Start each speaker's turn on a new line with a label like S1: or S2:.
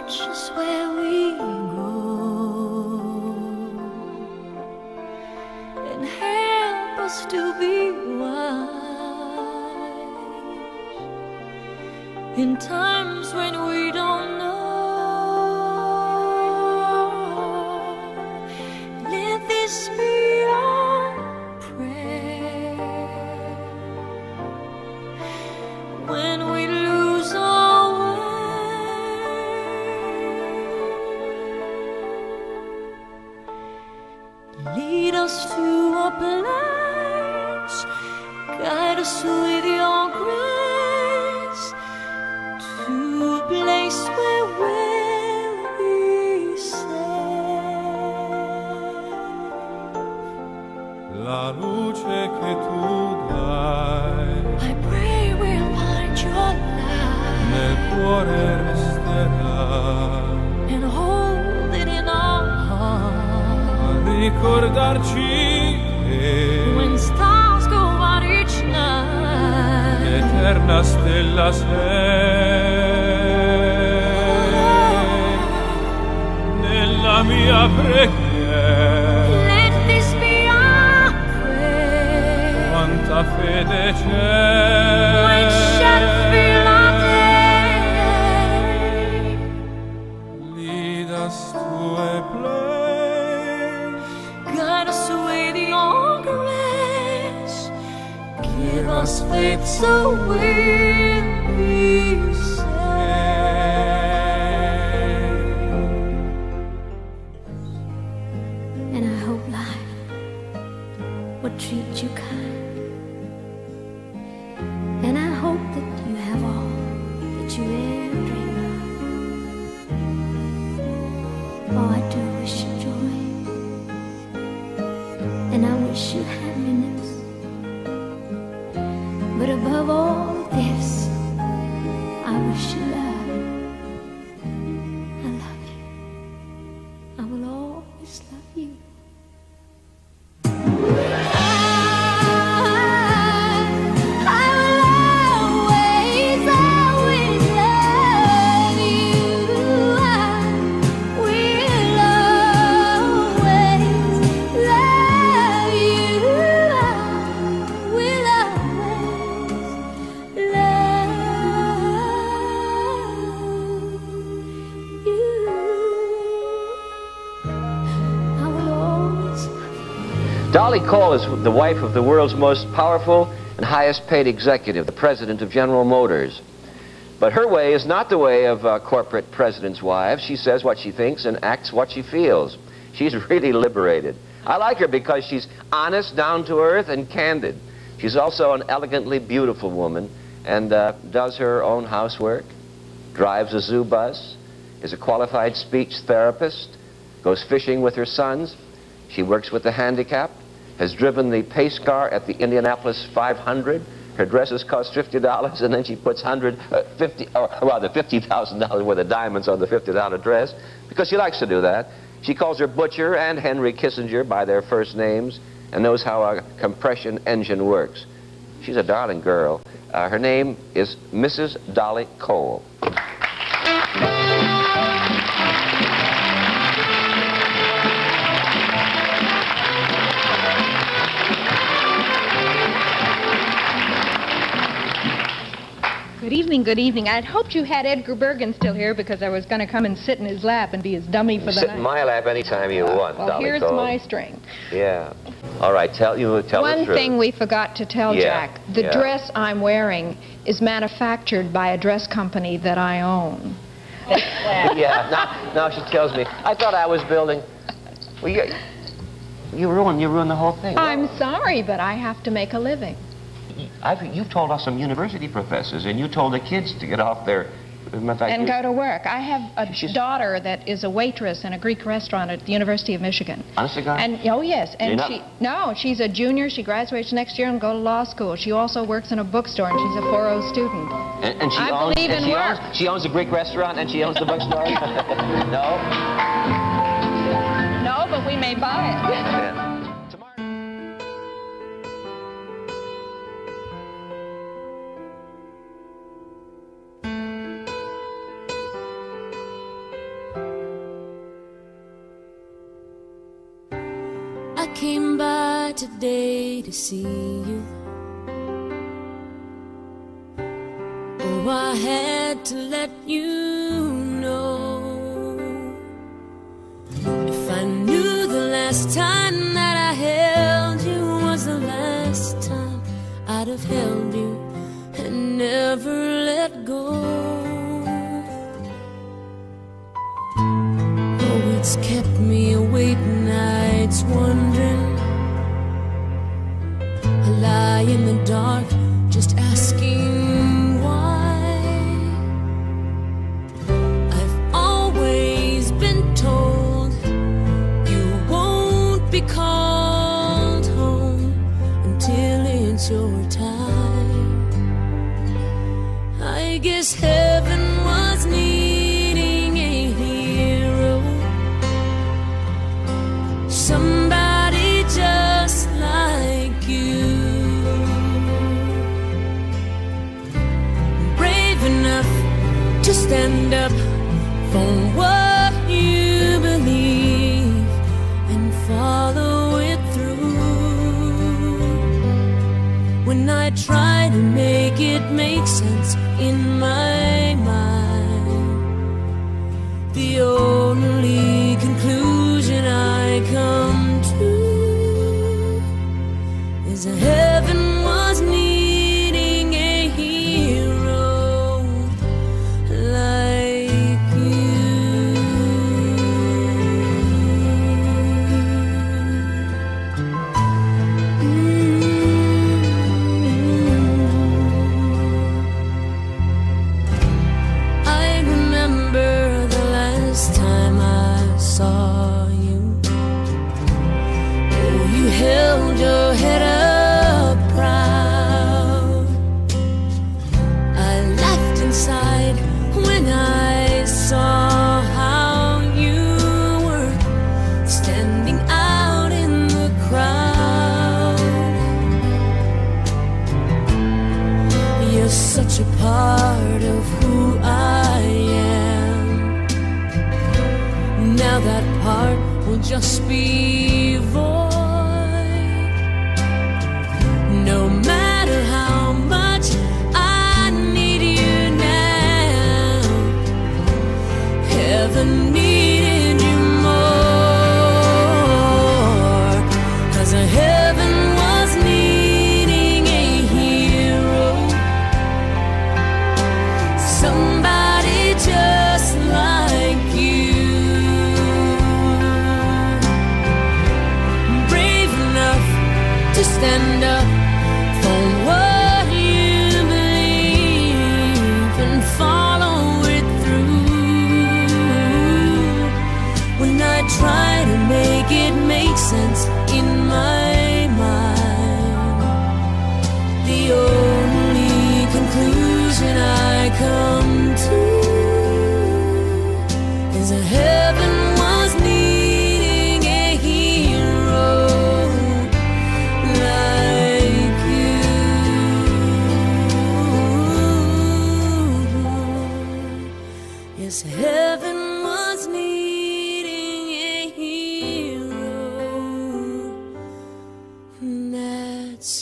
S1: watch us where we go and help us to be wise in times when we don't know. Let this be our prayer when we lose our way. Lead us to a place, guide us with your grace, to a place where we'll be safe.
S2: La luce che tu dai
S1: I pray we'll find your light
S2: nel cuore resterà,
S1: and hold it in our heart
S2: a ricordarci che
S1: when stars go out each night.
S2: l'eterna stella sei nella mia preghiera.
S1: Let this be our prayer
S2: Quanta fede c'è
S1: when shadows fill our day.
S2: Lead us to a place,
S1: Guide us with your grace, give us faith so we'll be safe. And I hope life will treat you kind, and I hope that you have all that you ever dreamed of. Oh, I do wish you joy, and I wish you happiness, but above all this, I wish you love. I love you. I will always love you.
S3: Dolly Cole is the wife of the world's most powerful and highest paid executive, the president of General Motors. But her way is not the way of corporate presidents' wives. She says what she thinks and acts what she feels. She's really liberated. I like her because she's honest, down to earth, and candid. She's also an elegantly beautiful woman and does her own housework, drives a zoo bus, is a qualified speech therapist, goes fishing with her sons. She works with the handicapped, has driven the pace car at the Indianapolis 500. Her dresses cost $50, and then she puts $50,000 worth of diamonds on the $50 dress because she likes to do that. She calls her Butcher and Henry Kissinger by their first names and knows how a compression engine works. She's a darling girl. Her name is Mrs. Dolly Cole.
S4: Good evening, good evening. I'd hoped you had Edgar Bergen still here because I was going to come and sit in his lap and be his dummy for the night.
S3: Sit in my lap anytime you want,
S4: well,
S3: Dolly
S4: here's
S3: Cole.
S4: my string.
S3: Yeah. All right, tell the truth.
S4: One thing we forgot to tell Jack. The dress I'm wearing is manufactured by a dress company that I own.
S3: Yeah, now she tells me. I thought I was building... Well, you ruined the whole thing.
S4: I'm sorry, but I have to make a living.
S3: You've told us some university professors, and you told the kids to get off their...
S4: And go to work. I have a daughter that is a waitress in a Greek restaurant at the University of Michigan.
S3: Honest to God?
S4: And, oh, yes. And she's a junior. She graduates next year and go to law school. She also works in a bookstore, and she's a 4.0 student.
S3: And she she owns a Greek restaurant, and she owns the bookstore? No?
S4: No, but we may buy it.
S3: Yeah.
S1: came by today to see you. Oh, I had to let you know. If I knew the last time that I held you was the last time, I'd have held you and never let go. Oh, it's kept me awake nights wondering. I lie in the dark just asking why. I've always been told you won't be called home until it's your time. I guess heaven was needing a hero, somebody just like you, brave enough to stand up for what you believe and follow it through. When I try to make it make sense in my mind, the only conclusion I come to is that heaven was needing a hero like you. I remember the last time I saw you. Oh, you held your head up proud. I laughed inside when I saw how you were standing out in the crowd. You're such a part of who I am. Now that part will just be void. No matter how much I need you now, heaven needed you more. 'Cause heaven was needing a hero, somebody just like you, brave enough to stand up for what you believe and follow it through. When I try to make it make sense in my mind, the only conclusion I come to is that heaven was needing a hero like you. Yes, heaven was needing a hero. That's